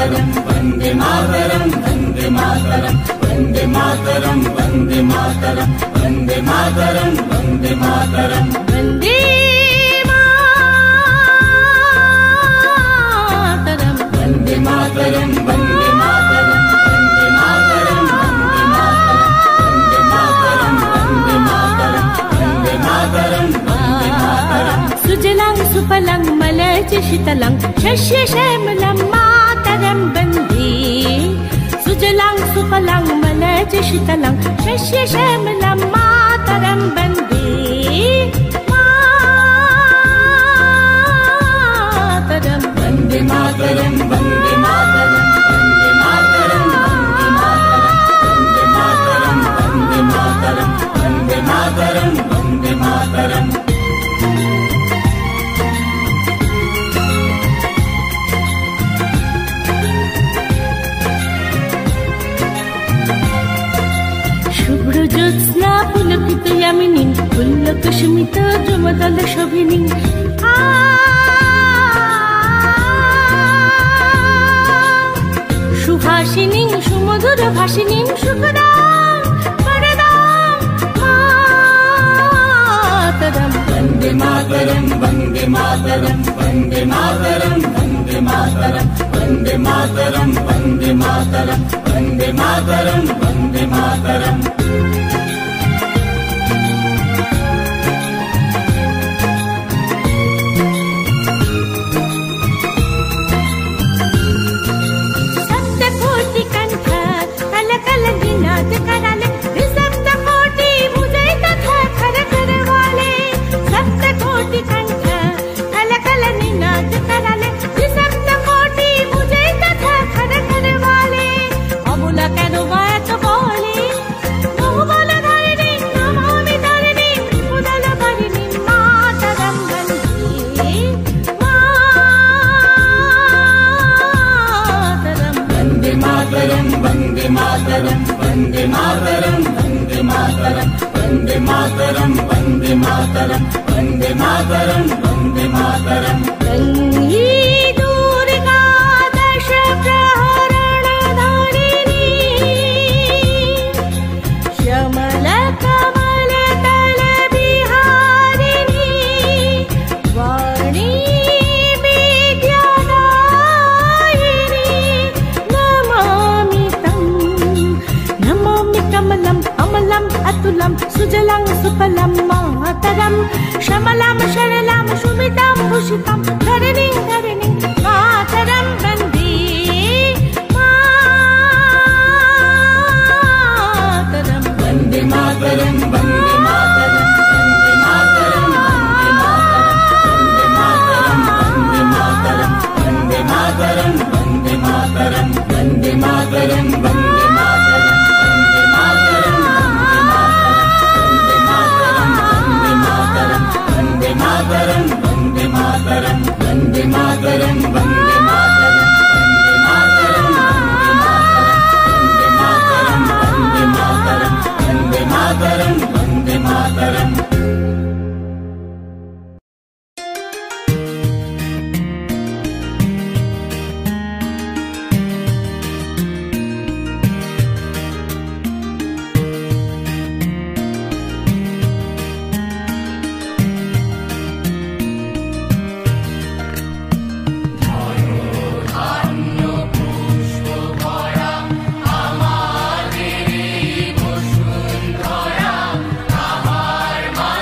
मातरम वंदे मातरम वंदे मातरम वंदे मातरम वंदे मातरम वंदे मातरम वंदे मातरम वंदे मातरम वंदे मातरम वंदे मातरम वंदे मातरम वंदे मातरम वंदे मातरम वंदे मातरम सुजलां सुफलां मलयज शीतलां शस्य श्यामलां मातरं वन्दे सुजलां सुफलां मलयज शीतलां शस्य श्यामलां मातरं वन्दे मातरं वन्दे मातरं वन्दे मातरं वन्दे मातरं वन्दे मातरं वन्दे मातरं वन्दे मातरं वन्दे मातरं ज्योत्स्ना पुलकित यामिनी पुल्लकस्मित जुमदल शोभिनी सुहासिनी सुमधुर भाषिनी सुखदां वरदां मातरं वन्दे मातरं वन्दे मातरं वन्दे मातरं वन्दे मातरं वन्दे मातरं वन्दे मातरं वन्दे मातरं वन्दे मातरं वन्दे मातरं वन्दे मातरं वन्दे मातरं वन्दे मातरं वन्दे मातरं वन्दे मातरं गङ्गे दुर्गा दश प्रहरणधारिणी श्यामल कमल तल बिहारिणी वाणी विद्यादायिनी नमामि कमलम् अमलम् अतुलं सुजलां सुफलं मातरं श्यामलां शरलां सुमितां भूषितां धरणीं धरणीं मातरं वन्दे मातरं वन्दे मातरं वन्दे मातरं वन्दे मातरं वन्दे मातरं वन्दे मातरं वन्दे मातरं वन्दे मातरं वन्दे मातरं वन्दे मातरं वन्दे मातरं वन्दे मातरं वन्दे मातरं वन्दे मातरं वन्दे मातरं আমার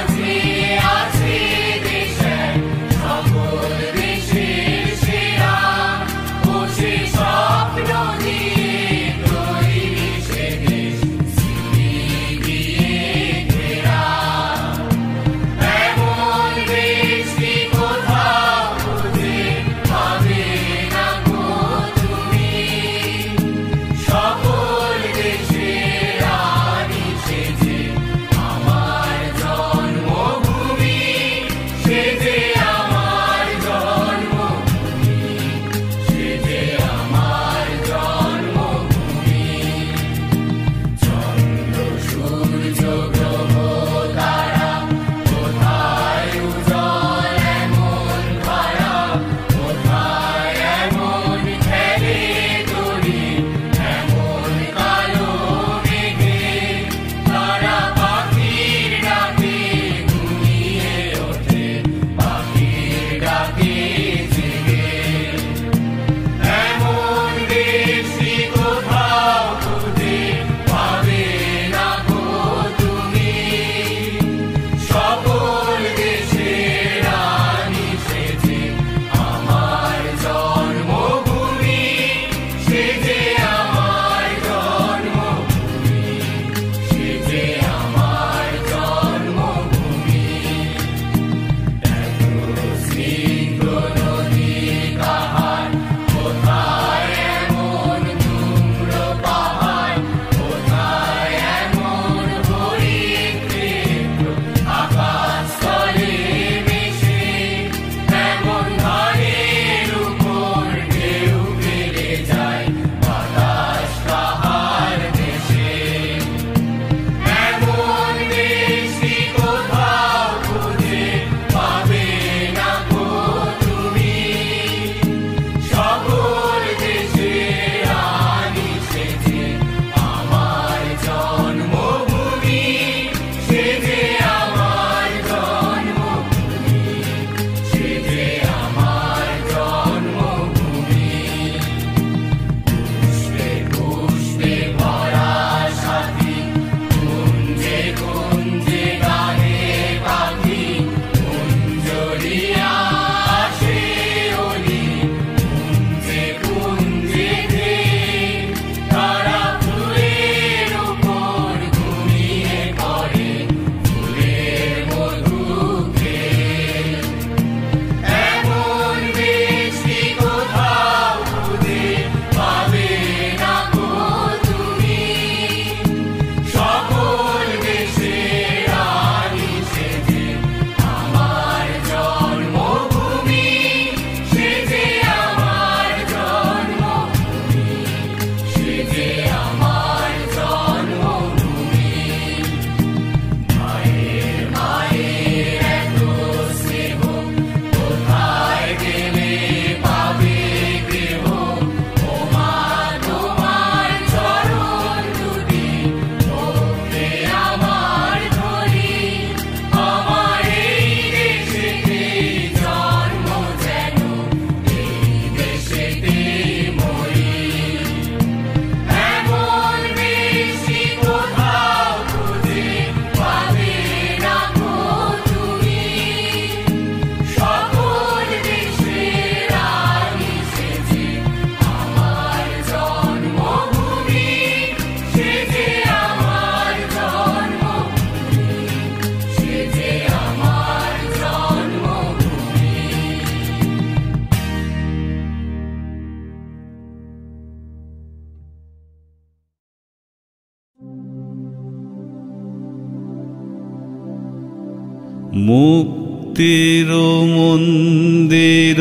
মুক্তির মন্দির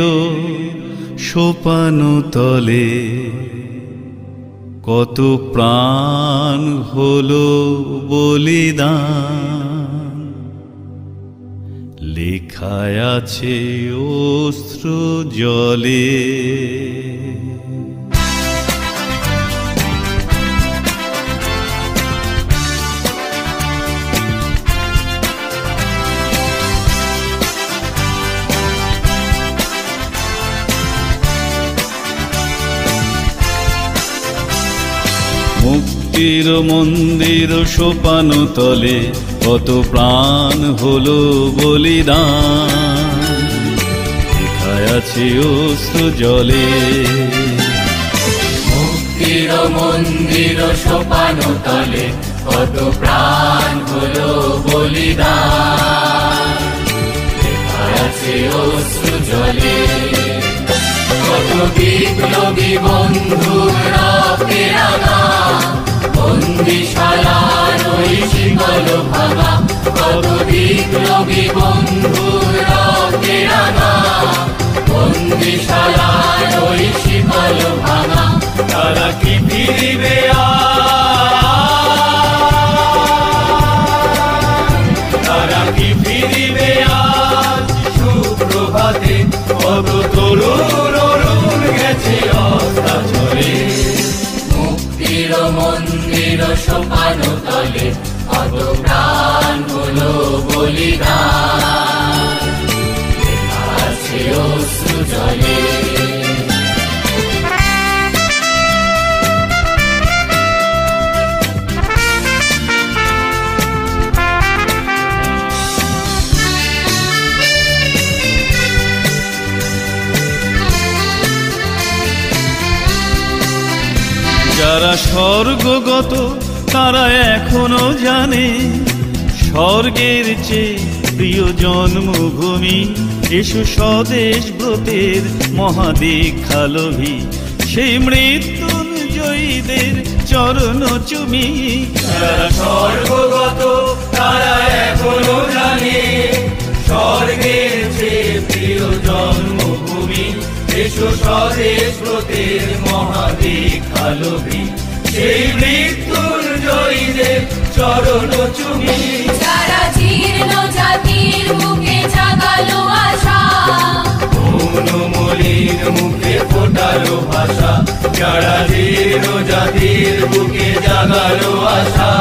সোপান তলে কত প্রাণ হলো বলিদান, লেখায় আছে অশ্রু জলে। মুক্তির মন্দির সোপান তলে কত প্রাণ হলো বলিদান, লেখায় আছে অশ্রু জলে। মুক্তির মন্দির সোপান তলে কত প্রাণ হলো বলিদান, লেখায় আছে অশ্রু জলে। কত বিপ্লবী বন্ধুর রক্তের রাঙা বন্দিশালার ওই শিকল ভাঙা, কত বিপ্লবী বন্ধুর রক্তের রাঙা বন্দিশালার ওই শিকল ভাঙা। তারা কি ফিরিবে তারা কি ফিরিবে আজ সুপ্রভাতে, কত তরুণ অরুণ গেছে অস্তাচলে। মুক্তির মন্দির সোপান তলে কত প্রাণ হলো বলিদান, লেখা আছে অশ্রু জলে। যারা স্বর্গগত তারা এখনো জানে, স্বর্গের চেয়ে প্রিয় জন্মভূমি। এসো স্বদেশ ব্রতের মহাদীক্ষালোভী, সেই মৃত্যুঞ্জয়ীদের চরণ চুমি। যারা স্বর্গগত তারা এখনো জানে, স্বর্গের চেয়ে প্রিয় জন্মভূমি। এসো স্বদেশ ব্রতের মহাদীক্ষালোভী, সেই মৃত্যুঞ্জয়ীদের চরণ চুমি। যারা জীর্ণ জাতির মুখে জাগালো আশা, মৌনমলিন মুখে ফোটালো ভাষা। যারা জীর্ণ জাতির বুকে জাগালো আশা,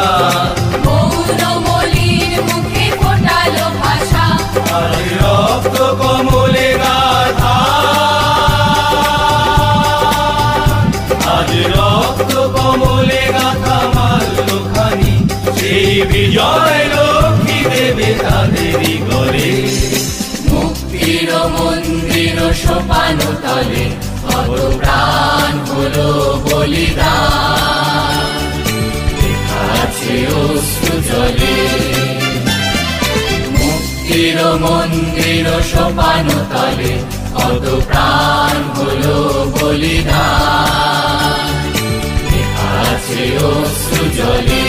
মৌনমলিন মুখে ফোটালো ভাষা। আজ রক্ত কমলে গাথা, আজ রক্ত কমলে গাথা মাল্য খানি, সেই বিজয় লক্ষ্মী দেবে তাদেরই করে। মুক্তির মুক্তির মন্দির সোপান তলে কত প্রাণ হলো বলিদান, লেখা আছে অশ্রু জলে। মুক্তির মন্দির সোপান তলে কত প্রাণ হলো বলিদান, লেখা আছে অশ্রু জলে।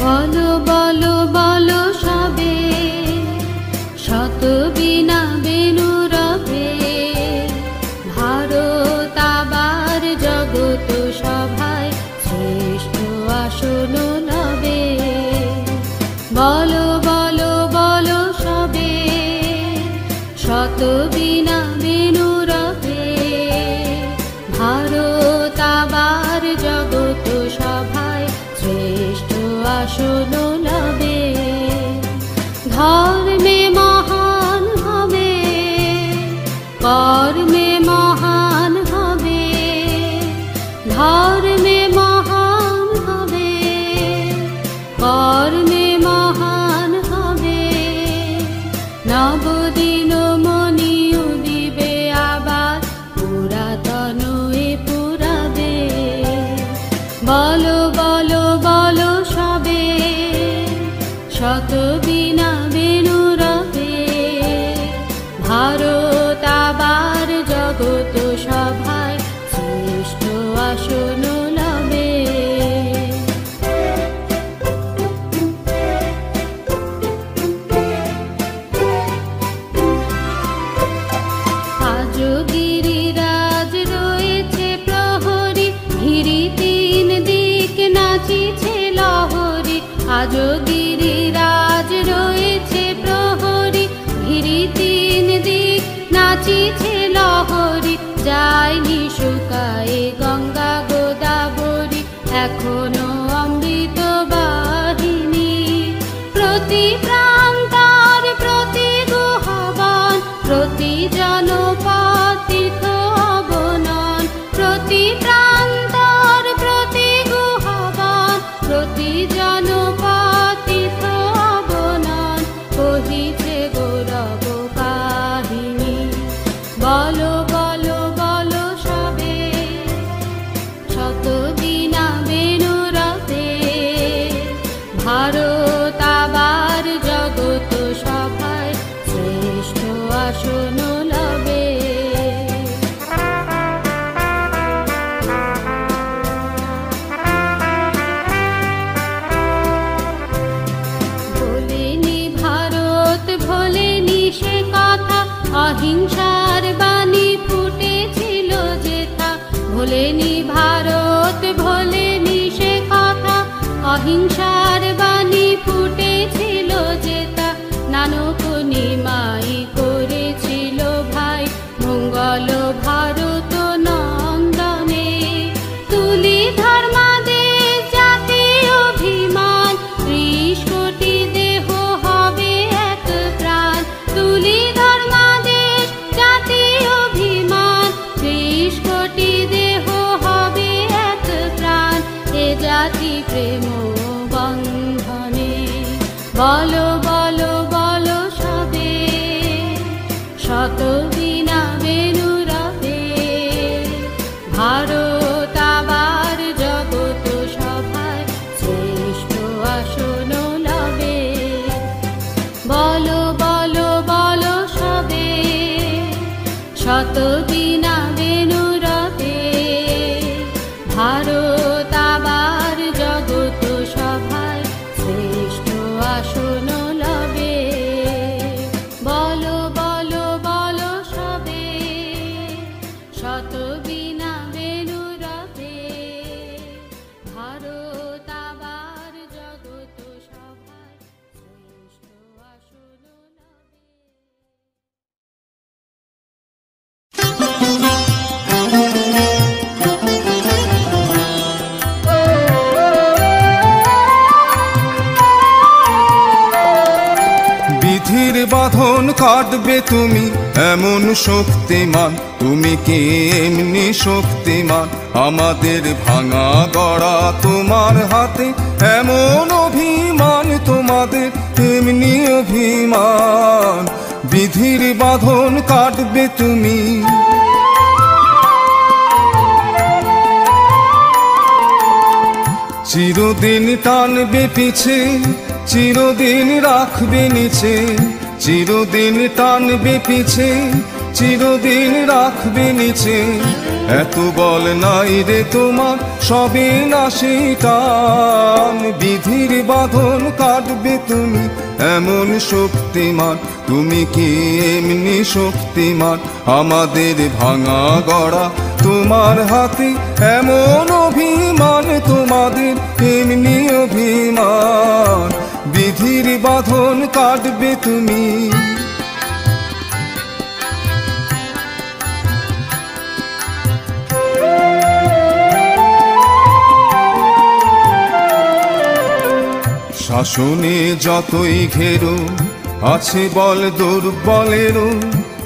বলো বলো বলো সবে, শত বিনা বেনু রবে, ভারত আবার জগত সভায় শ্রেষ্ঠ আসন লবে। বলো বলো বলো সবে, শত বিনা বেনু রবে, ভারত আবার জগত সভায় শ্রেষ্ঠ আসন লবে। ধর্মে মহান হবে, কর্মে মহান হবে, ধর্মে মহান হবে, কর্মে মহান হবে। নবদিন মনিউ দিবে আবার, পুরাতন এ পুরাবে। বলো বলো বলো সবে, শত বিনা বেনু রবে, ভারত আবার জগত সভায় শ্রেষ্ঠ আসন লবে। আজ গিরিরাজ রয়েছে প্রহরী, ঘিরি তিন দিক নাচিছে লহরী। আজ গিরিরাজ রয়েছে প্রহরী, ঘিরি তিন দিক নাচিছে লহরী। যায়নি শুকায়ে গঙ্গা গোদাবরী, এখনো অমৃত বাহিনী। প্রতি প্রান্তর প্রতি গুহবন, প্রতি জনপদ তীর্থ অবনন। প্রতি প্রান্তর প্রতি গুহবন, প্রতি জনপদ তীর্থ অবনন। কহিছে গৌরব কাহিনী। বলো বলো বলো সবে, শত বিনা বেনু রবে, ভারত আবার জগত সভায় শ্রেষ্ঠ আসন লবে। ভোলেনি ভারত ভোলেনি সে কথা, অহিংসার বাণী ফুটেছিল যেথা। ভোলেনি ভারত ভোলেনি সে কথা, অহিংসার বাণী ফুটেছিল যেথা। নানক নিমাই করেছিল ভাই মঙ্গল ভারত নন্দনে। তুলি ধর্মাদেশ জাতীয় অভিমান, 30 কোটি দেহ হবে এক প্রাণ। তুলি ধর্মাদেশ জাতীয় অভিমান, 30 কোটি দেহ হবে এক প্রাণ। এ জাতি প্রেম বন্ধনে। বলো বলো বলো সবে, শত বিনা বেনু রবে, ভারত আবার জগত সভায় শ্রেষ্ঠ আসন লবে। বলো বলো বলো সবে, শত বিনা বেনু রবে, ভারত আবার জগত সভায় শ্রেষ্ঠ আসন লবে। কাটবে তুমি এমন শক্তিমান, তুমি কি এমনি শক্তিমান? আমাদের ভাঙা গড়া তোমার হাতে এমন অভিমান, তোমাদের এমনি অভিমান। বিধির বাঁধন কাটবে তুমি, চিরদিন টানবে পিছে, চিরদিন রাখবে নিচে। চিরদিন টানবে পিছে, চিরদিন রাখবে নিচে। এত বল নাই রে তোমার, সবে নাশি টান। বিধির বাঁধন কাটবে তুমি এমন শক্তিমান, তুমি কি এমনি শক্তিমান? আমাদের ভাঙা গড়া তোমার হাতে এমন অভিমান, তোমাদের এমনি অভিমান। বিধির বাঁধন কাটবে তুমি, শাসনে যতই ঘেরো আছে বল দুর্বলেরও।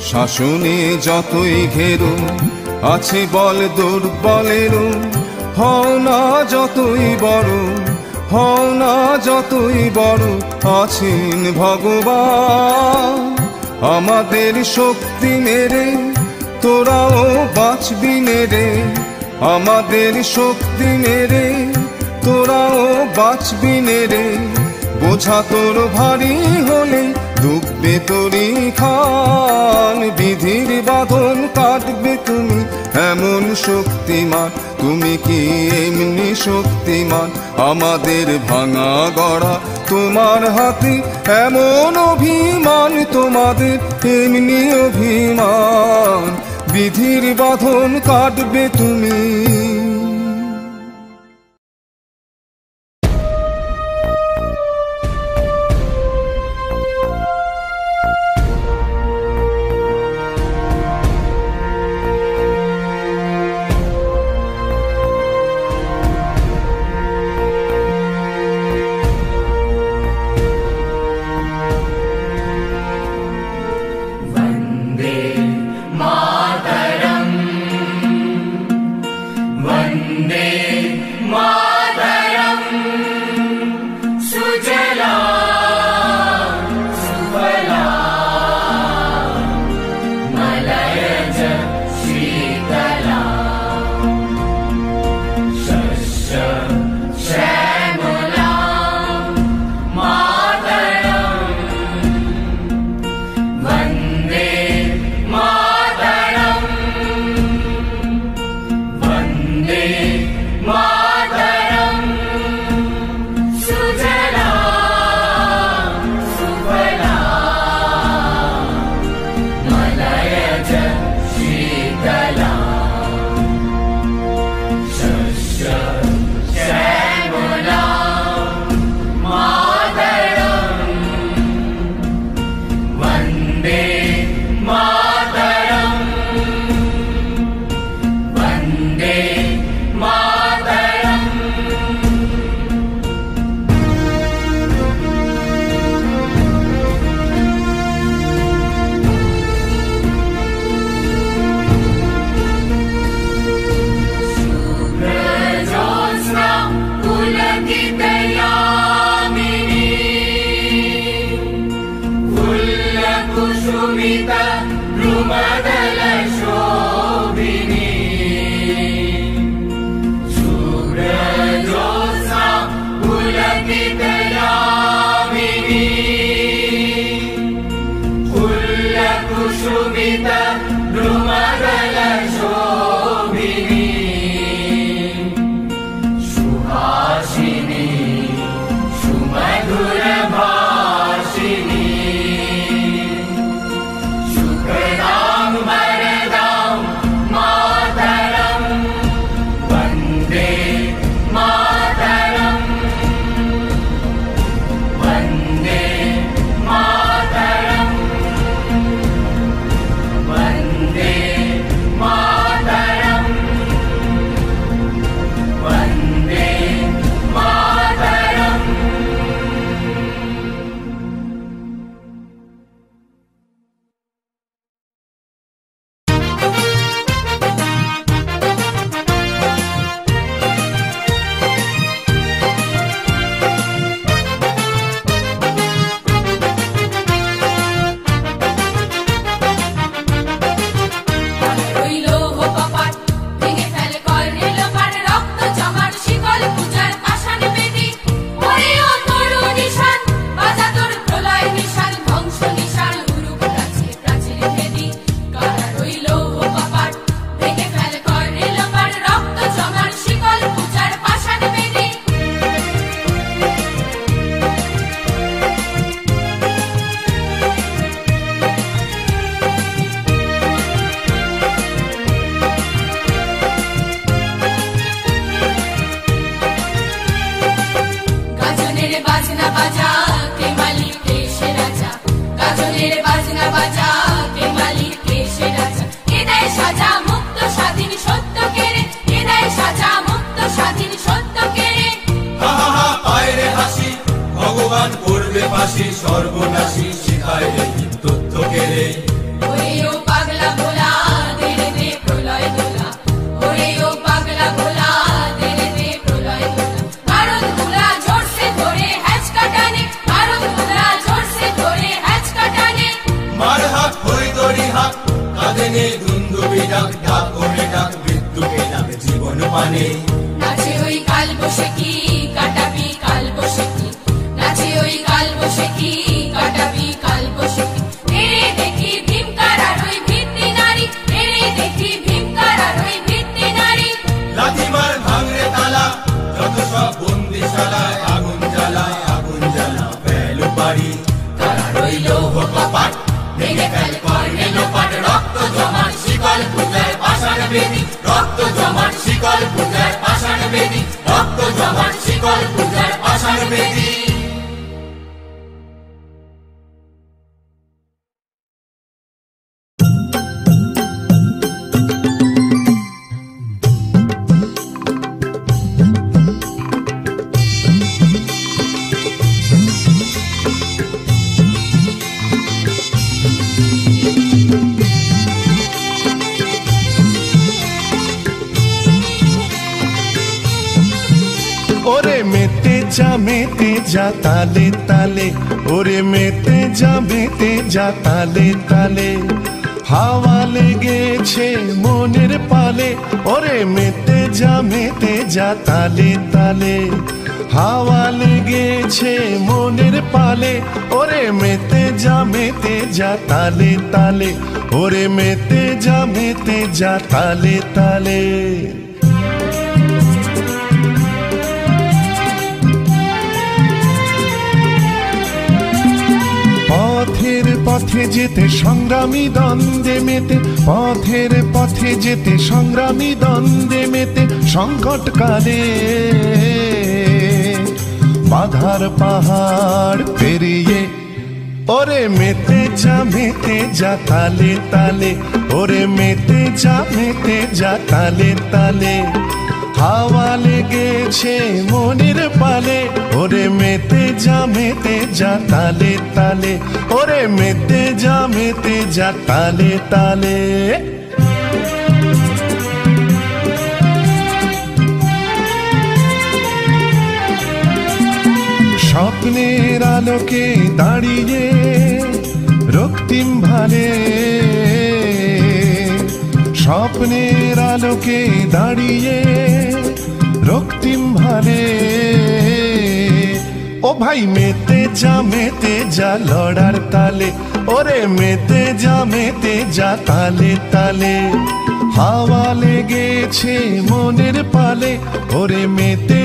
শাসনে যতই ঘেরো আছে বল দুর্বলেরও। হও না যতই বড়, হও না যতই বড়, আছেন ভগবান। আমাদের শক্তি মেরে তোরাও বাঁচবি মেরে, আমাদের শক্তি মেরে তোরাও বাঁচবি মেরে। বোঝা তোর ভারী হলে ডুববে তোরি খান। বিধির বাঁধন কাটবে তুমি এমন শক্তিমান, তুমি কি এমনি শক্তিমান? আমাদের ভাঙা গড়া তোমার হাতে এমন অভিমান, তোমাদের এমনি অভিমান। বিধির বাঁধন কাটবে তুমি। वन्दे ফাঁসি সর্বনাশী শিখায় রে তথ্য কেড়ে। ওরে ও পাগলা ভোলা দেরে দে প্রলয় দোলা, ওরে ও পাগলা ভোলা দেরে দে প্রলয় দোলা। ভারত ভোলা জোরসে ধরে হ্যাচ কাটানে, ভারত ভোলা জোরসে ধরে হ্যাচ কাটানে। মার হাত হই দড়ি হাত কাঁধে নে দুন্দুবি ডাক, ডাক ওরে ডাক মৃত্যুকে ডাক জীবন মানে। নাচে ওই কাল বসে কি কাটাবি কাল বসে কি, নাচে ওই কাল বসে কি কাটাবি কাল বসে কি। এরে দেখি ভীমকার আর ওই ভিত্তি নারী, এরে দেখি ভীমকার আর ওই ভিত্তি নারী। লাথি মার ভাঙরে তালা যত সব বন্দিশালায়, আগুন জ্বালা আগুন জ্বালা ফেলো পারি। তারা রইল কপাট ভেঙে ফেল কর্ণে লোপাট, রক্ত জমাট শিকল পূজার পাষাণ বেদী, রক্ত জমাট শিকল পূজার পাষাণ বেদী, রক্ত জমাট শিকল পূজার পাষাণ বেদী। ওরে মেতে যা তালে তালে, ওরে মেতে যা তালে তালে। হাওয়া লেগেছে মনের পালে, ওরে মেতে যা তালে তালে। হাওয়া লেগেছে মনের পালে, ওরে মেতে যা তালে তালে। ওরে মেতে যা তালে তালে। পথের পথে যেতে সংগ্রামী দ্বন্দ্বে মেতে, পথের পথে যেতে সংগ্রামী দ্বন্দ্বে মেতে। সংকটকালে বাধার পাহাড় পেরিয়ে, ওরে মেতে যা তালে তালে। ওরে মেতে যা তালে তালে। হাওয়া লেগেছে মনের পালে, ওরে মেতে যা তালে তালে। ওরে মেতে যা তালে তালে। স্বপ্নের আলোকে দাঁড়িয়ে রক্তিম ভালে, স্বপ্নের আলোকে দাঁড়িয়ে রক্তিম ভালে। ও ভাই মেতে যা লড়ার তালে, ওরে মেতে যা তালে তালে। হাওয়া লেগেছে মনের পালে, ওরে মেতে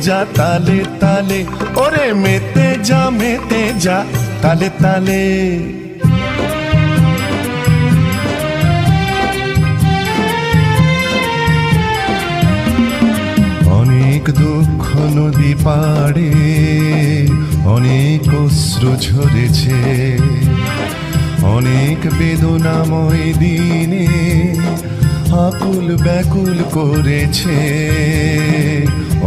যা তালে তালে। ওরে মেতে যা তালে তালে। অনেক দুঃখ নদী পাড়ে অনেক অশ্রু ঝরেছে, অনেক বেদনাময় দিনে আকুল ব্যাকুল করেছে।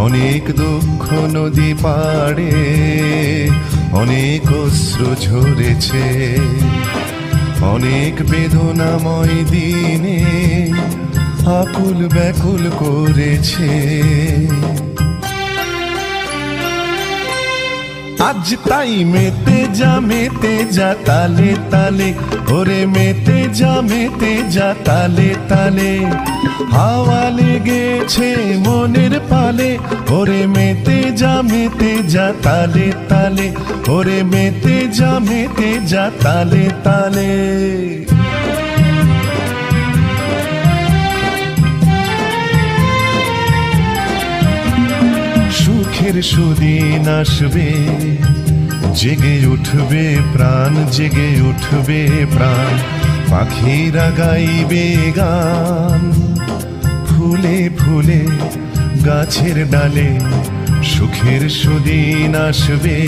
অনেক দুঃখ নদী পাড়ে অনেক অশ্রু ঝরেছে, অনেক বেদনাময় দিনে আকুল ব্যাকুল করেছে। আজ তাই মেতে যা তালে তালে। ওরে মেতে যা তালে তালে। হাওয়া লেগেছে মনের পালে, ওরে মেতে যা তালে তালে। ওরে মেতে যা তালে তালে। সুখের সুদিন আসবে, জেগে উঠবে প্রাণ, জেগে উঠবে প্রাণ। পাখিরা গাইবে গান, ফুলে ফুলে গাছের ডালে। সুখের সুদিন আসবে,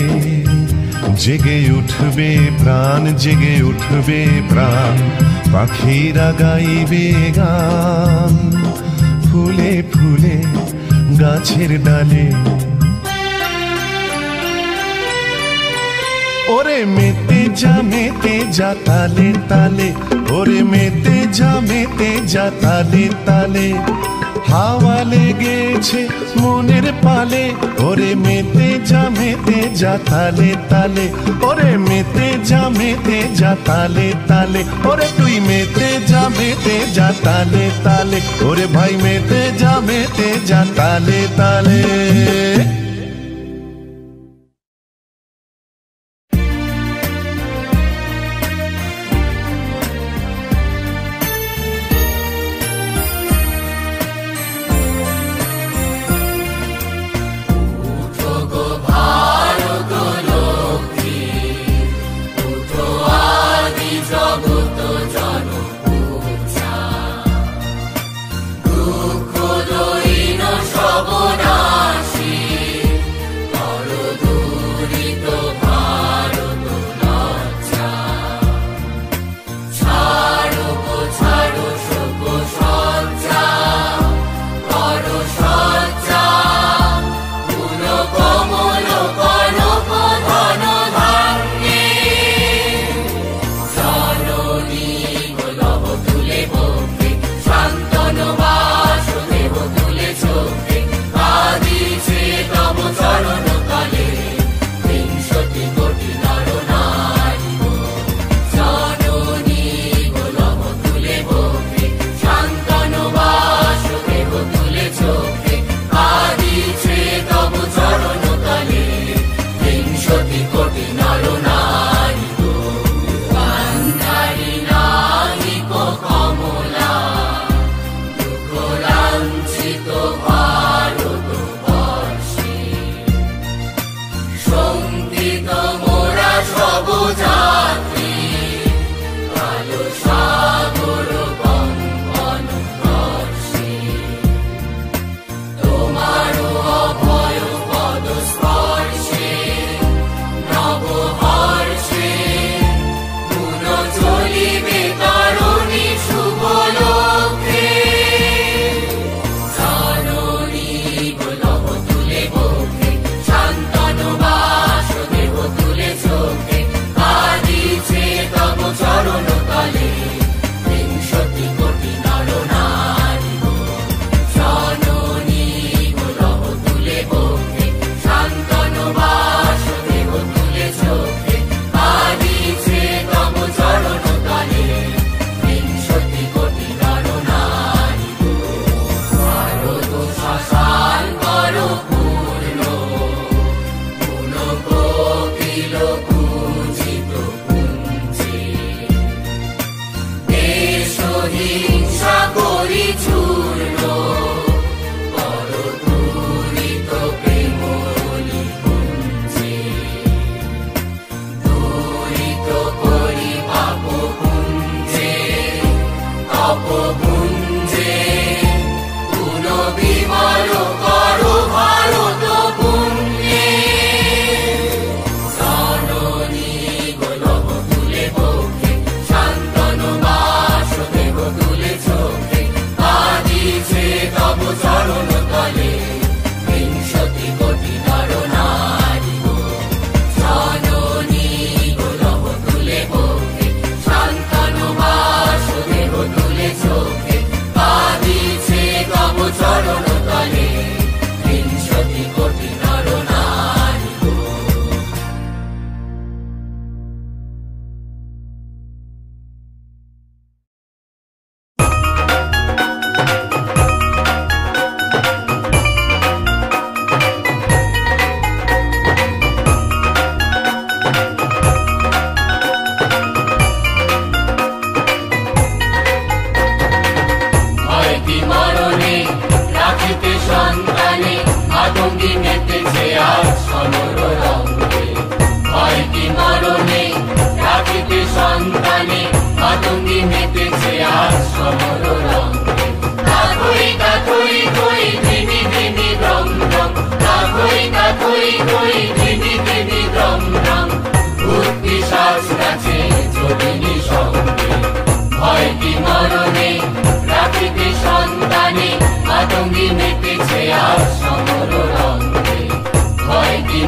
জেগে উঠবে প্রাণ, জেগে উঠবে প্রাণ। পাখিরা গাইবে গান, ফুলে ফুলে গাছের ডালে। ওরে মেতে যা তালে তালে, ওরে মেতে যা তালে তালে, হাওয়া লেগেছে মনের পালে, ওরে মেতে যা তালে তালে, ওরে মেতে যা তালে তালে, ওরে তুই মেতে যা তালে তালে, ওরে ভাই মেতে যা তালে তালে।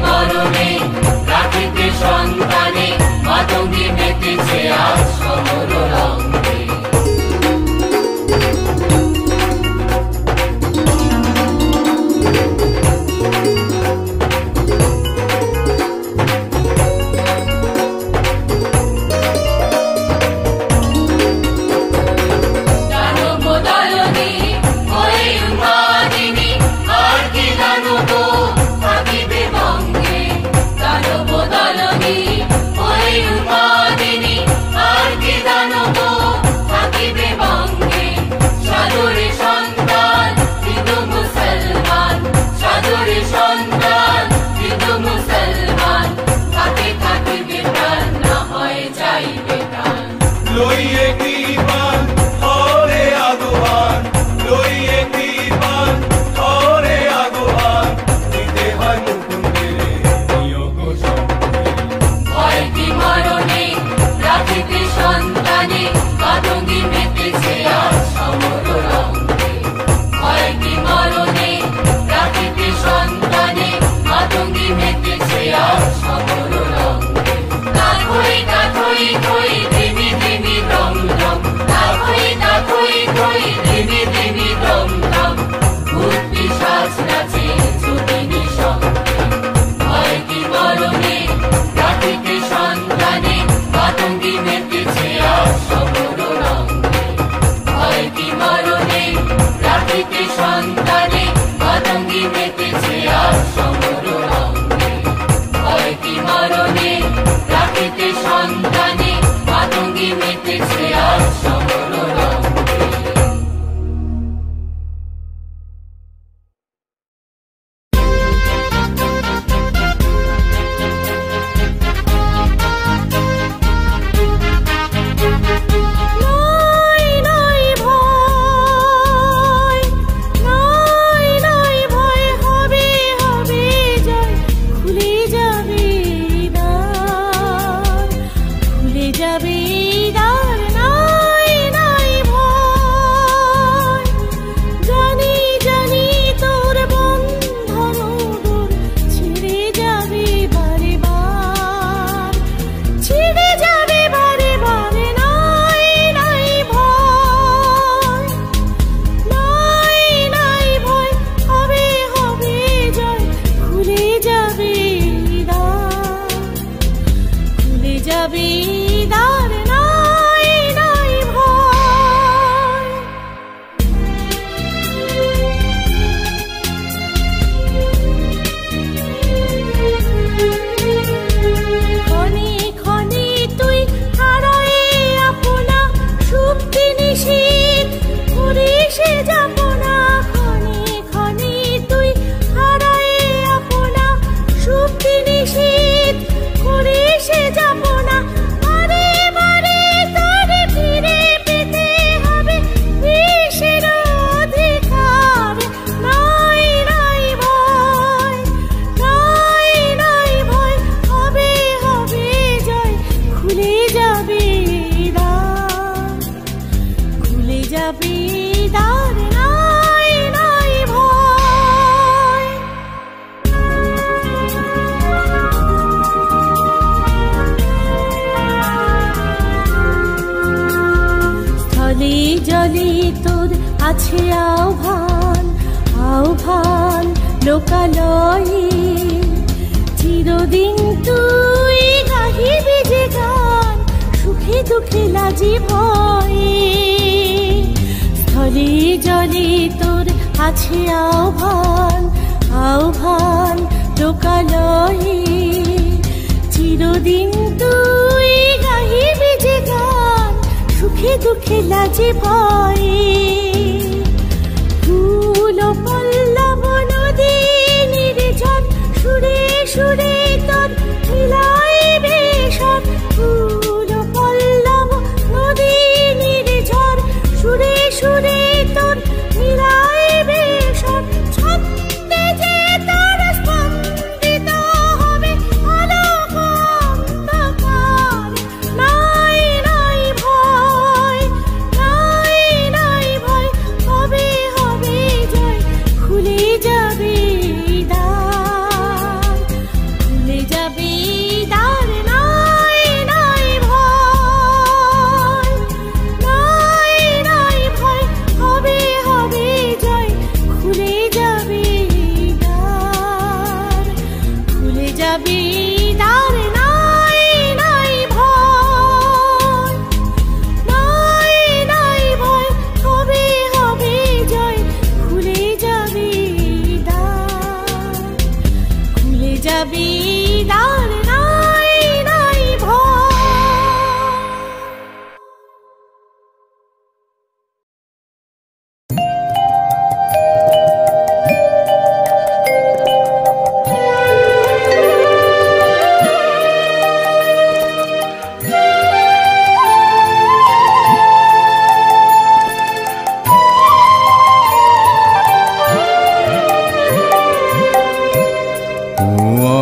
মরণে রাখিতে সন্তান আছে আহ্বান আহ্বান লোকালয়ে, চিরদিন তুই গাহিবি যে গান, সুখে দুঃখে লাজে ভয়ে। স্থলে জলে তোর আছে আহ্বান আহ্বান লোকালয়ে, চিরদিন তুই গাহিবি যে গান, সুখে দুঃখে লাজে ভয়ে। ফুল পল্লব নদী নির্জন, সুরে সুরে তোর মিলাইবে স্বর। ফুল পল্লব নদী নির্জন, সুরে সুরে তোর মিলাইবে স্বর। ছন্দে যে তোর স্পন্দিত হবে আলোক অন্ধকার, নাই নাই ভয়, নাই নাই ভয়, হবে হবে জয়। খুলে যাবে দ্বার, খুলে যাবে দ্বার, নাই নাই ভয়, নাই নাই ভয়, হবে হবে জয়। খুলে যাবে দ্বার, খুলে যাবে দ্বার, নাই নাই ভয়, নাই নাই ভয়, হবে হবে জয়। খুলে যাবে দ্বার, খুলে যাবে দ্বার, নাই নাই ভয়।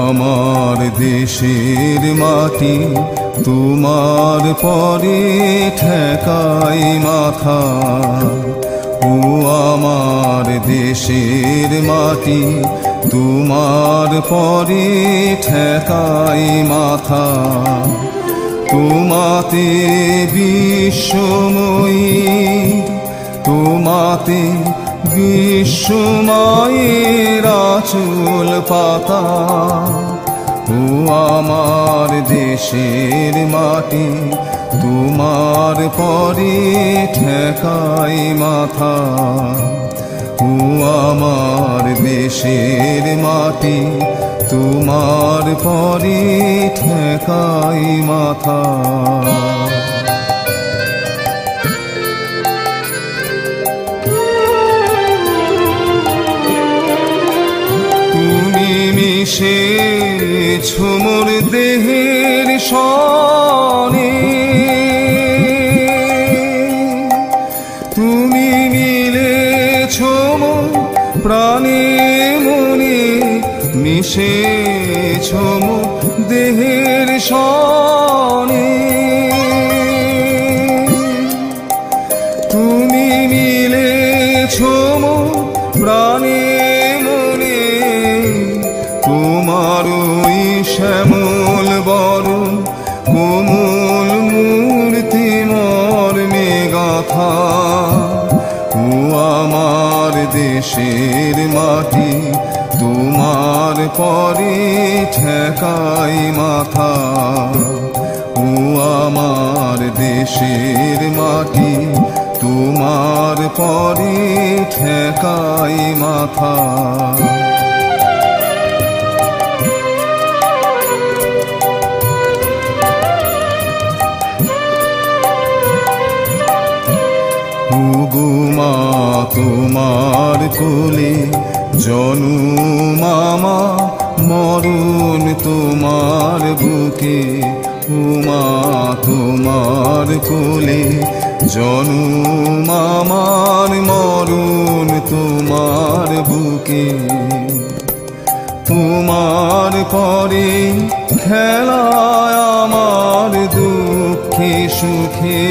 আমার দেশের মাটি তোমার পরে ঠেকাই মাথা, ও আমার দেশের মাটি তোমার পরে ঠেকাই মাথা। তোমাতে বিশ্বময়ী, তোমাতে বিশ্বমায়ের আঁচল পাতা, ও আমার দেশের মাটি তোমার পরে ঠেকাই মাথা। ও আমার দেশের মাটি তোমার পরে ঠেকাই মাথা। মিশেছ মোর দেহের সনে, তুমি মিলেছ মোর প্রাণে মনে, মিশেছ মোর দেহের সনে। তুমি মিলেছ মোর প্রাণে মনে, তোমার ওই শ্যামল বরণ কোমল মূর্তি মর্মে গাথা। ও আমার দেশের মাটি তোমার পরে ঠেকাই মাথা। ও আমার দেশের মাটি তোমার পরে ঠেকাই মাথা। মা তোমার কোলে জনম আমার, মরণ তোমার বুকে। উমা তোমার কোলে জনম আমার, মরণ তোমার বুকে। তোমার পরে খেলায় আমার দুঃখে সুখে,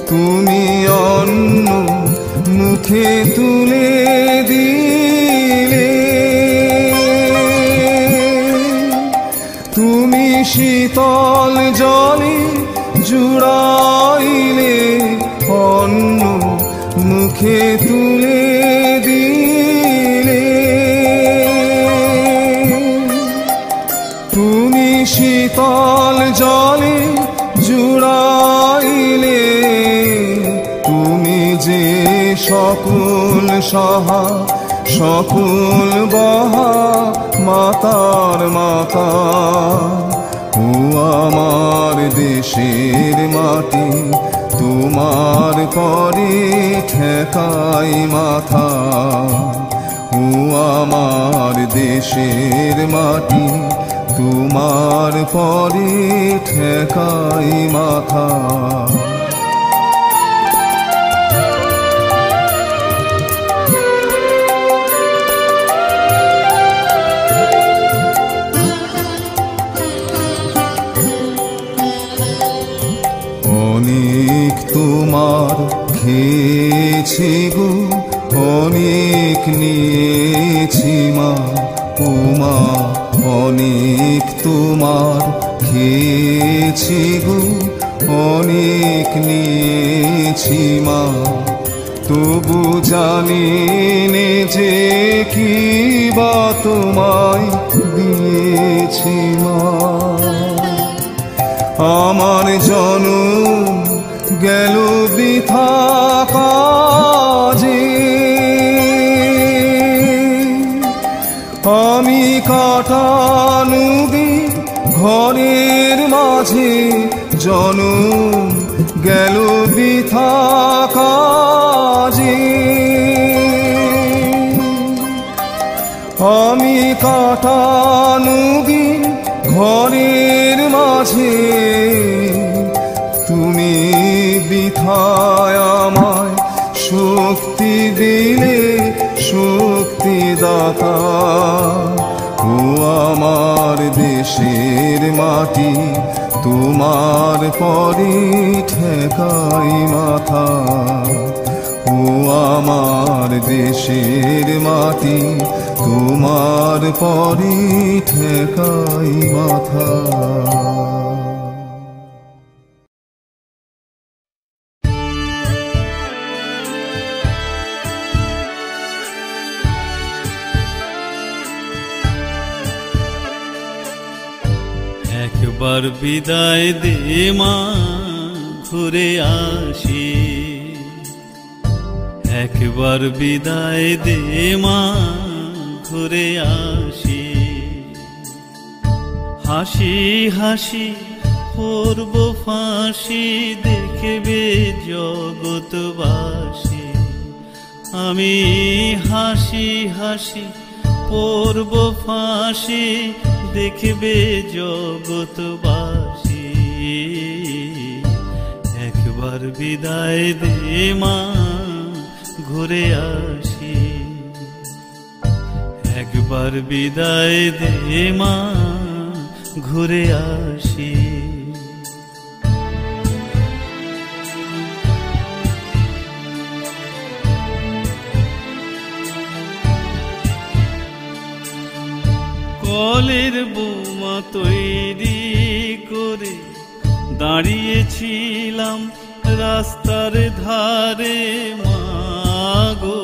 তুমি অন্ন মুখে তুলে দিলে, তুমি শীতল জলে জুড়াইলে অন্ন মুখে তুলে দিলে তুমি শীতল জলে জুড়াইলে তুমি যে সকল সহা সকল বাহা মাতার মাতা ও আমার দেশের মাটি তোমার পরে ঠেকাই মাথা ও আমার দেশের মাটি তোমার পরে ঠেকাই মাথা অনেক তোমার খেয়েছি গো অনেক নিয়েছি মা উমা অনেক তোমার খেয়েছি গো অনেক নিয়েছি মা তবু জানি নে যে কি বা তোমায় দিয়েছি মা আমার জনম গেল বৃথা কাজে আমি কাটানো দিন ঘরের মাঝে জনম গেল বৃথা কাজে আমি কাটানো দিন ঘরের মাঝে তুমি বৃথায় আমায় শক্তি দিলে শক্তিদাতা ও আমার দেশের মাটি তোমার পরে ঠেকাই মাথা ও আমার দেশের মাটি তোমার পরে ঠেকাই মাথা একবার বিদায় দে মা ঘুরে আসি একবার বিদায় দে মা ঘুরে আসি হাসি হাসি করব ফাঁসি দেখবে জগৎবাসী আমি হাসি হাসি করব ফাঁসি দেখবে জগৎবাসী একবার বিদায় দে মা ঘুরে আসি একবার বিদায় দে মা ঘুরে আসি কলের বোমা তৈরি করে দাঁড়িয়েছিলাম রাস্তার ধারে মাগো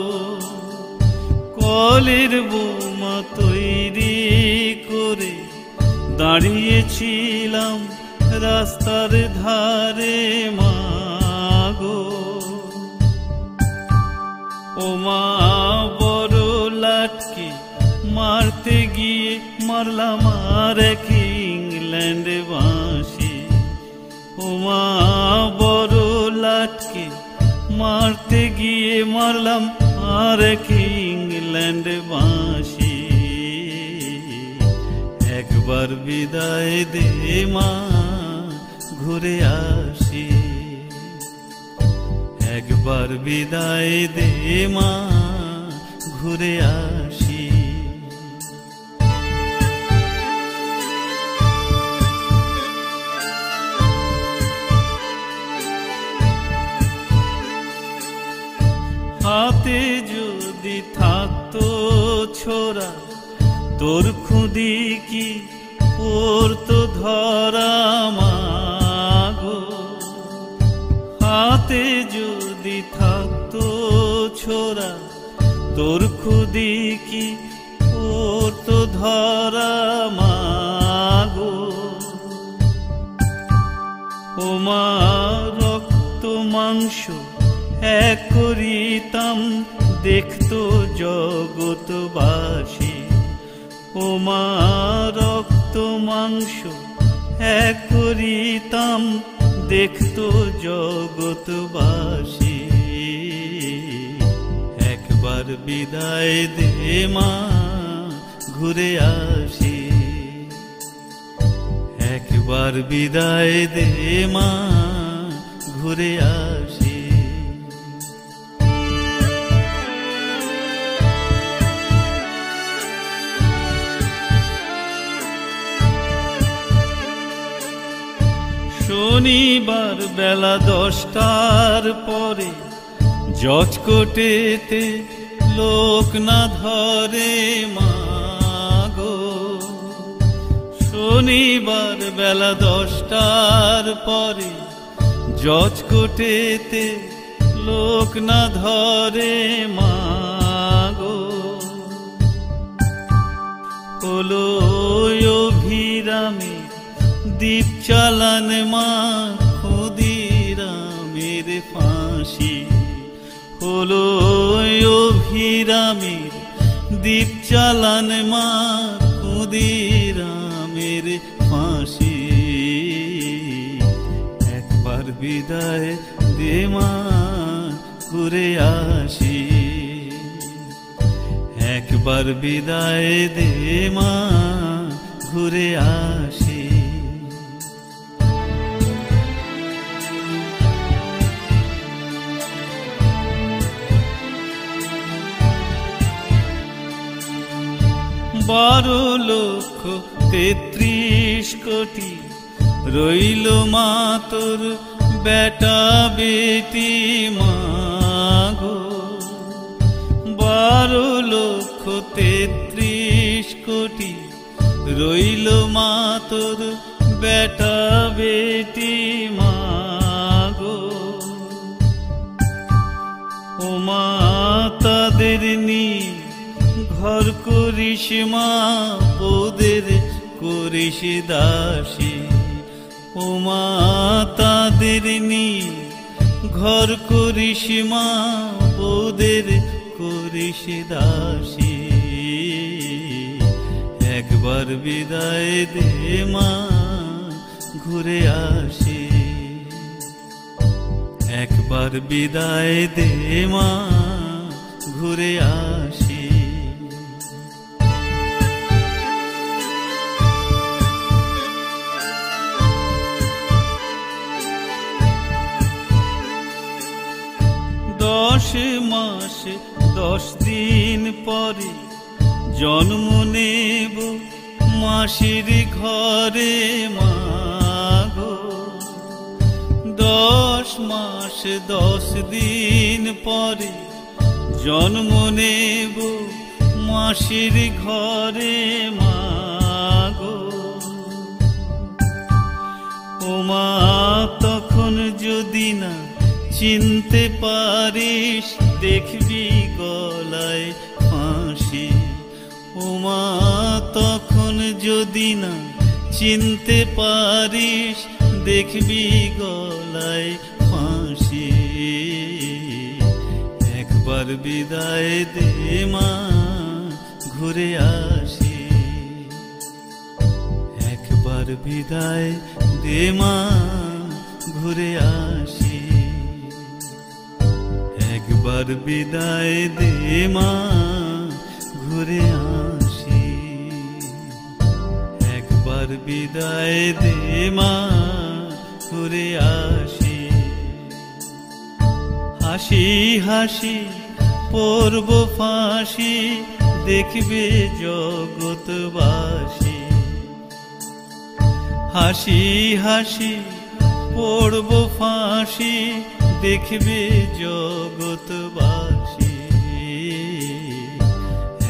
কলের বোমা তৈরি করে দাঁড়িয়েছিলাম রাস্তার ধারে মাগো ও মা বড় লাটকে মারতে গিয়ে মারলাম আর এক ইংল্যান্ড বাঁশি ও মা বড় লাটকে মারতে গিয়ে মারলাম আর এক ইংল্যান্ড বাঁশি একবার বিদায় দে মা ঘুরে আসি একবার বিদায় দে মা ঘুরে আসি হাতে যদি থাকতো ছোরা তোর খুদি কি পড়তো ধরা মাগো হাতে যদি থাকতো তোর খুদি কি পড়তো ধরা মাগো। ও মা রক্ত মাংস এক করিতাম দেখতো জগৎবাসী। ও মা রক্ত মাংস এক করিতাম দেখতো জগৎবাসী। একবার বিদায় দে মা ঘুরে আসি। একবার বিদায় দে মা ঘুরে আসি। শনিবার বেলা 10টার পরে জজকোটেতে লোক না ধরে মাগো। শনিবার বেলা 10টার পরে জজকোটেতে লোক না ধরে মাগো। হলো অভিরামে দীপ চালান মা ক্ষুদিরামের ফাঁসি। হলো অভিরামের দীপ চালান মা ক্ষুদিরামের ফাঁসি। একবার বিদায় দে মা ঘুরে আসি। একবার বিদায় দে মা ঘুরে আসি। বারো লক্ষ ৩৩ কোটি রইল মা তোর বেটা বেটি মাগো। 12 লক্ষ ৩৩ কোটি রইল মা তোর বেটা বেটি মাগো। ও মা তাদের নিয়ে ঘর করিস মা ওদের করিস দাসী। ও মা তাদের নিয়ে ঘর করিস মা ওদের করিস দাসী। একবার বিদায় দে মা ঘুরে আসি। একবার বিদায় দে মা ঘুরে আসি। দশ মাস 10 দিন পরে জন্ম নেব মাসির ঘরে মাগো। 10 মাস 10 দিন পরে জন্ম নেব মাসির ঘরে মাগো। ও মা তখন যদি না চিনতে পারিস দেখবি গলায় ফাঁসি। ও মা তখন যদি না চিনতে পারিস দেখবি গলায় ফাঁসি। একবার বিদায় দে মা ঘুরে আসি। একবার বিদায় দে মা ঘুরে আসি। একবার বিদায় দে মা ঘুরে আসি। একবার বিদায় দে মা ঘুরে আসি। হাসি হাসি পড়ব ফাঁসি দেখবে জগৎবাসী। হাসি হাসি পড়ব ফাঁসি দেখবে জগৎবাসী।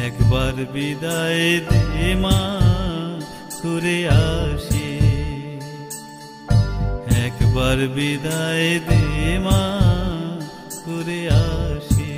একবার বিদায় দে মা ঘুরে আসি। একবার বিদায় দে মা ঘুরে আসি।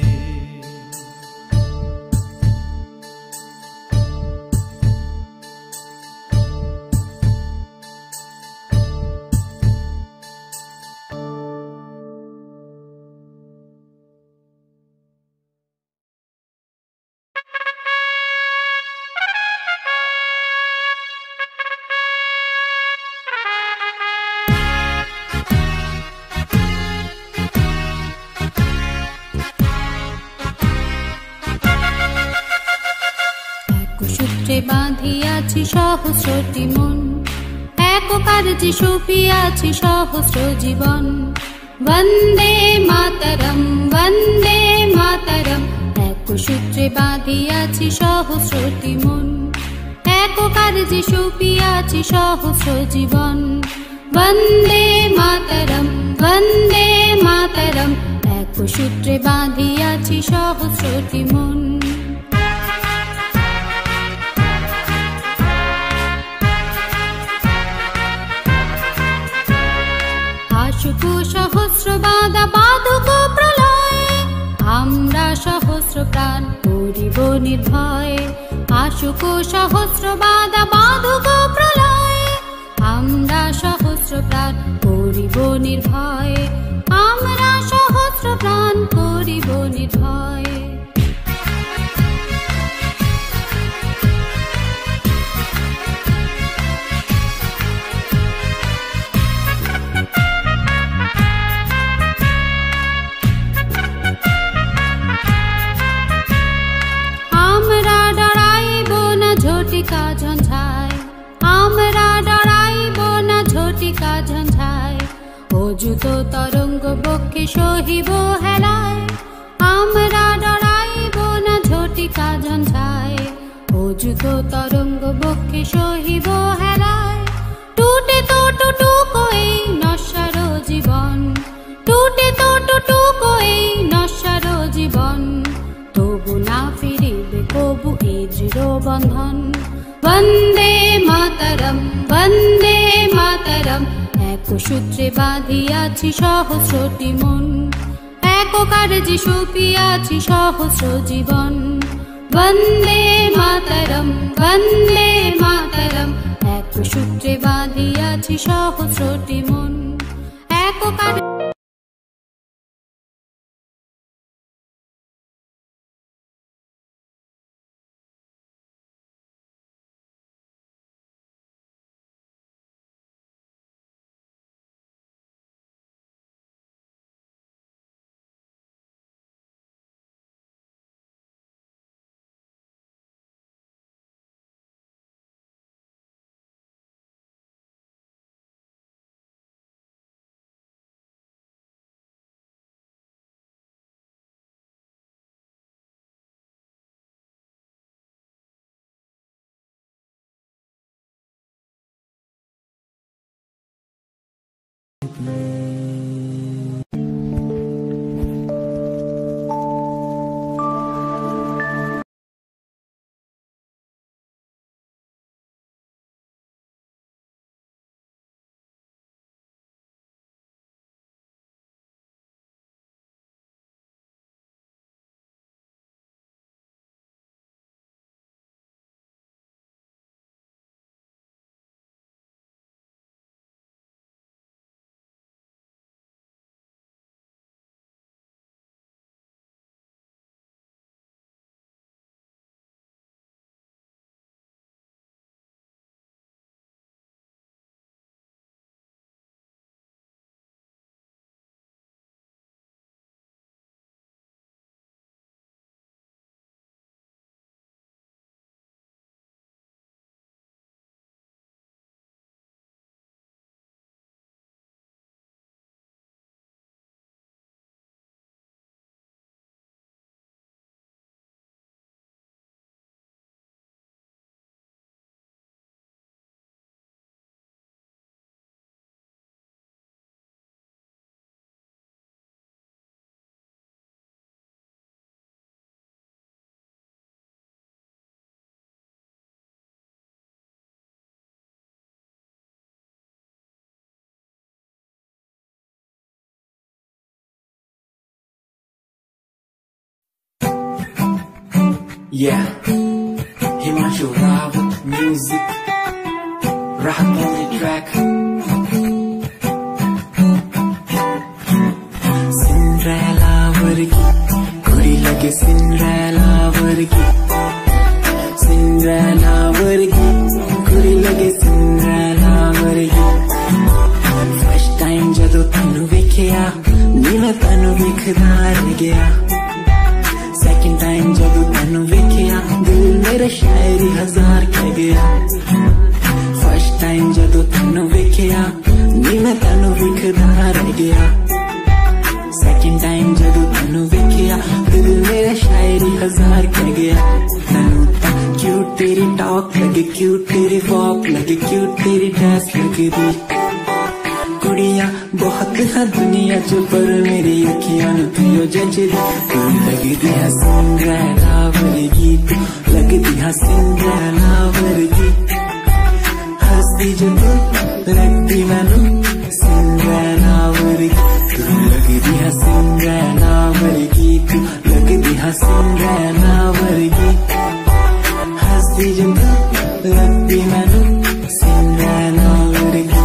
সূত্রে বাঁধিয়াছি সহস্রটি মন, এক কার্যে সপিয়াছি সহস্র জীবন। বন্দে মাতরম বন্দে মাতরম, এক সূত্রে বাঁধিয়াছি সহস্রটি মন, এক কার্যে সপিয়াছি সহস্র জীবন। বন্দে মাতরম বন্দে মাতরম, এক সূত্রে বাঁধিয়াছি সহস্রটি মন। আশুক সহস্র বাধা বাধক প্রলয়ে, আমরা সহস্র প্রাণ করিব নির্ভয়। আশুক সহস্র বাধা বাধক প্রলয়ে, আমরা সহস্র প্রাণ করিব নির্ভয়। আমরা সহস্র প্রাণ করিব নির্ভয়। আমরা ডরাইব না ঝটিকা ঝঞ্ঝায়, আমরা ডরাইব না ঝটিকা ঝঞ্ঝায়। অযুত তরঙ্গ বক্ষে সহিব হেলায়, আমরা ডরাইব না ঝটিকা ঝঞ্ঝায়। অযুত তরঙ্গ বক্ষে সহিব হেলায়। টুটে তো টুটুকো এই নশ্বর জীবন, টুটে তো টুটুকো এই নশ্বর জীবন। তবু না ফিরিবে কবু এ দৃঢ় বন্ধন। বন্দে মাতরম বন্দে মাতরম, এক সূত্রে বাঁধিয়াছি সহস্রটি মন, এক কার্যে সপিয়াছি সহস্র জীবন। বন্দে মাতরম বন্দে মাতরম, এক সূত্রে বাঁধিয়াছি সহস্রটি মন, এক কার্যে। Yeah, Himanshu Rawat music, Rahat on the track. Cinderella vargi, kuri lage Cinderella vargi. Cinderella vargi, kuri lage Cinderella vargi. First time jado tanu vekhya, nila tanu vekhda reh gaya. Second time jado tanu vekhya, dil मेरा शायरी हजार कह गया first time जदों तैनू वेखिया नी मैं तैनू विखदा रह गया सेकंड टाइम जदों तैनू वेखिया दिल मेरा शायरी हजार कह गया तैनू तां क्यूट तेरी टॉक लगे क्यूट तेरी वॉक लगे क्यूट तेरी ड्रेस लगे दी कुड़ियां बहुत है दुनिया च पर मेरी अखियां नूं तू जचदी तू लगदी है सिंड्रेला वर्गी तू लगदी है सिंड्रेला वर्गी हंसदी जो तू लगदी मैनू सिंड्रेला वर्गी तू लगदी है सिंड्रेला वर्गी तू लगदी है सिंड्रेला वर्गी हंसदी जो तू लगदी मैनू सिंड्रेला वर्गी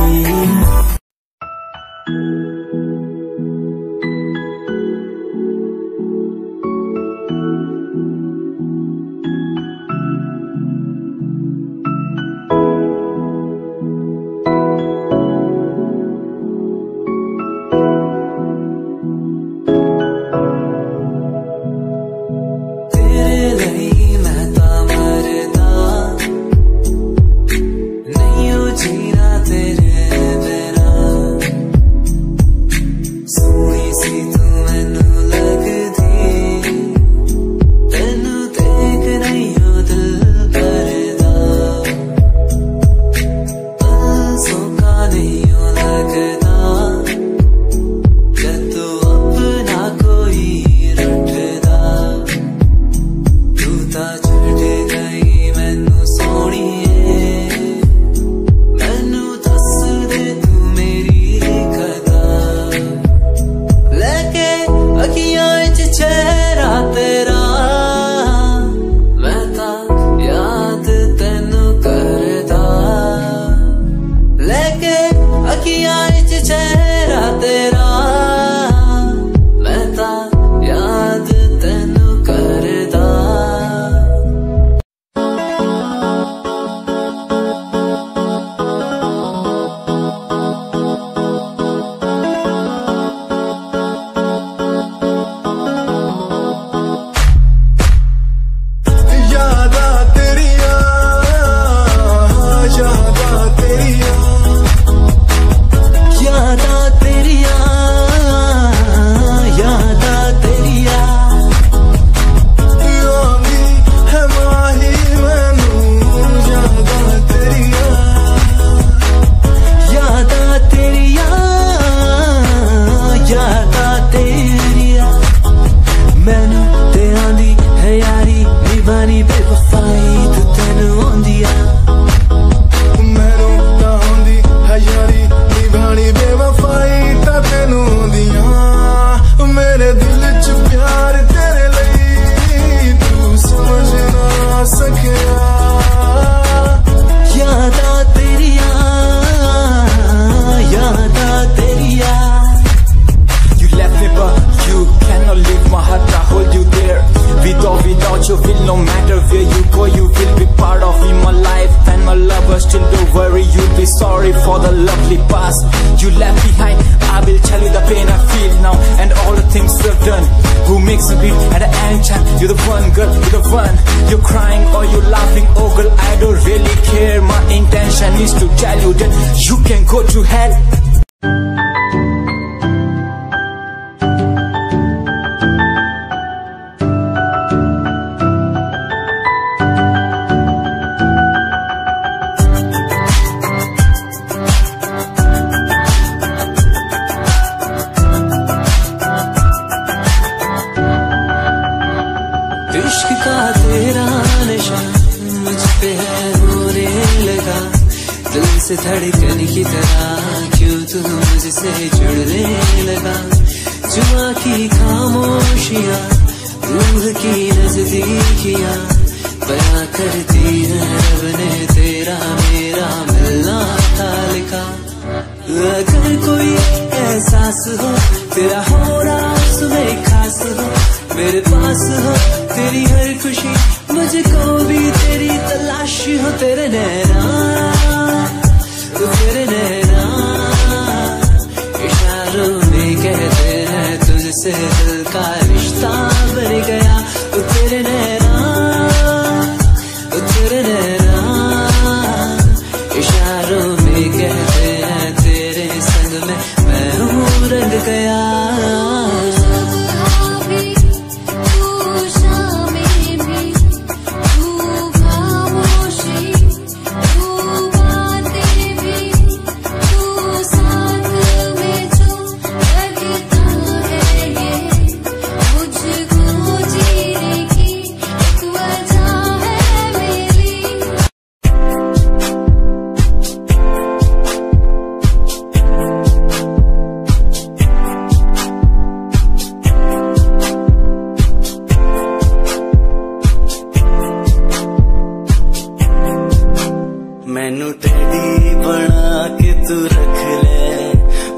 मैनू टेडी बना के तू रख ले,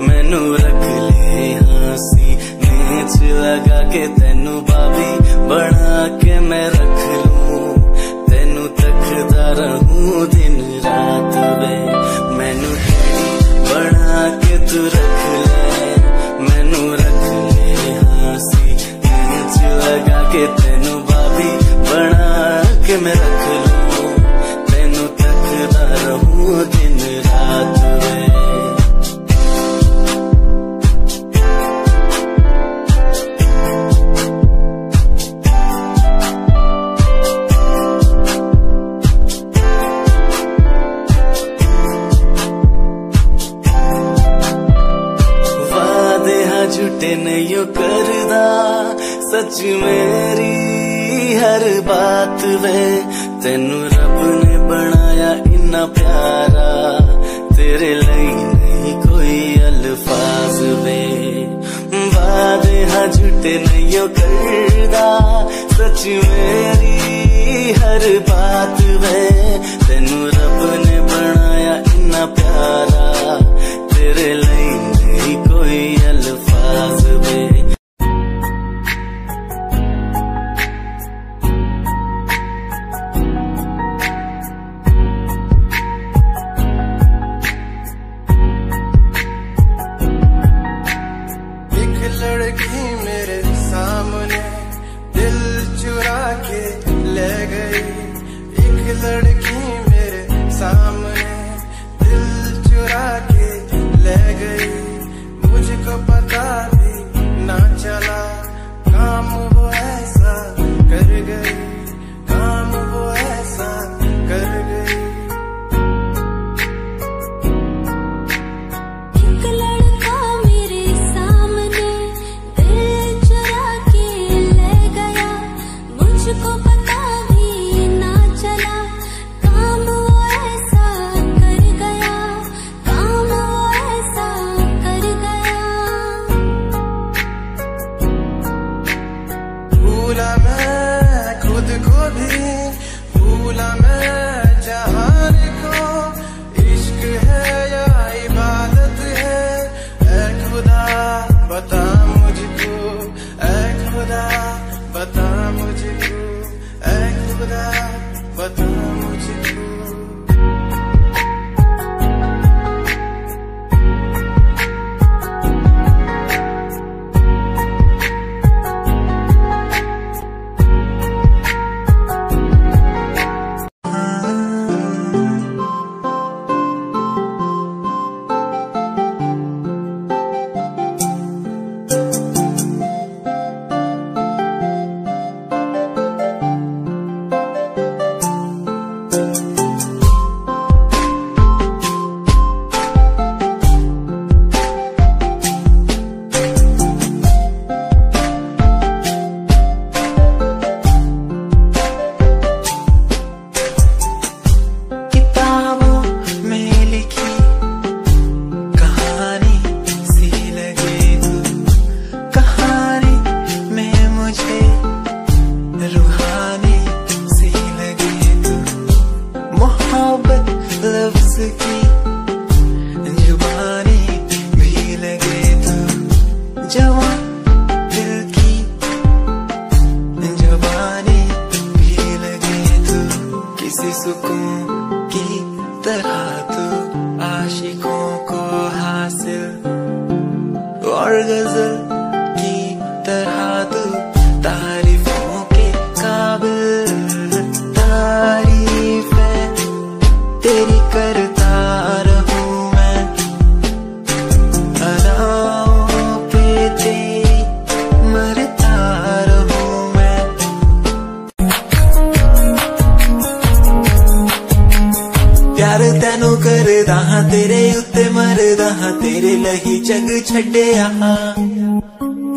मैनू रख ले हाँसी नेच लगा के, तेनू बाबी बना के मैं रख लूं, तेनू तकदा रहूं दिन रात वे। मैनू टेडी बना के तू रख ले, मैनू रख ले हाँसी नेच लगा के, तेनू बाबी बना के मैं रख लूं, तेनू तकदा रहूं दिन रात वे। झूठे नहीं करदा सच मेरी हर बात वे, तेनू रब ने बनाया इन्ना प्यारा, तेरे लिए नहीं कोई अल्फाज वे। वादे हाँ झूठे नहीं करदा सच मेरी हर बात वे, तेनू रब ने बनाया इन्ना प्यारा, तेरे लिए नहीं कोई अल्फाज वे। एक लड़की मेरे सामने दिल चुरा के ले गई, एक लड़की मेरे सामने दिल चुरा के ले गई, मुझको पता भी ना चला काम वो ऐसा कर गई, काम वो ऐसा कर गई। एक लड़का मेरे सामने दिल चुरा के ले गया, मुझको पता भी ना चला काम वो ऐसा कर गया, काम वो ऐसा कर गया। भूला मैं खुद को भी, भूला मैं जहान को, इश्क है या इबादत है, ऐ खुदा बता मुझको, ऐ खुदा बता मुझको, ऐ खुदा बता मुझको।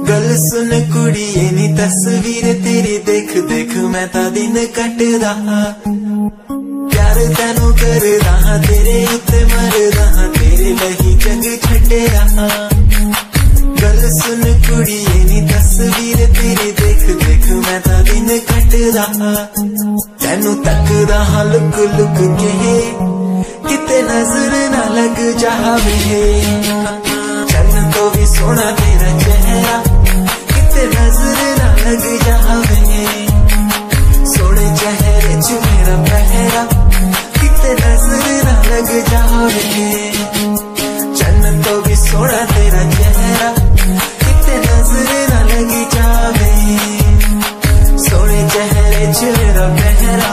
गल सुन कुड़िए नी तस्वीर तेरी देख देख मैं ता दिन कटदा, प्यार तेनू करदा हां तेरे उत्ते मरदा हां, तेरे लही जग छड्डेआ। गल सुन कुड़िए नी तस्वीर तेरी देख देख मैं ता दिन कटदा, तेनू तकदा हां लुक लुक के, चाहवे चन्न तो भी सोना तेरा चेहरा कितने नजर ना लग जावे सोने चेहरे च मेरा पहरा कितने नजर ना लग जावे चन्न तो भी सोना तेरा चेहरा कितने नजर ना लग जावे सोने चेहरे च मेरा पहरा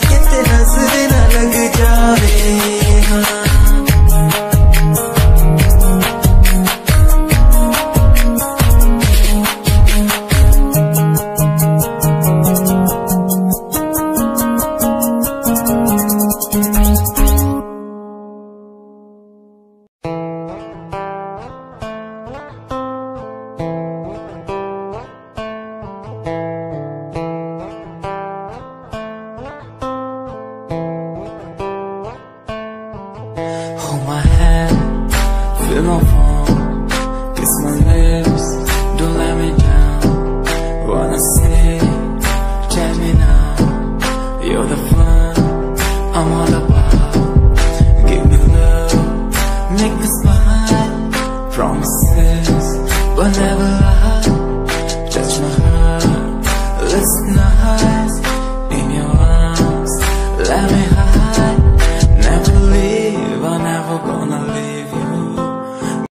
कितने नजर ना लग जावे Hold my hand, feel my palm, kiss my lips, don't let me down. Wanna say, tell me now, you're the fun I'm all about. Give me love, make me smile, promises, but never lie.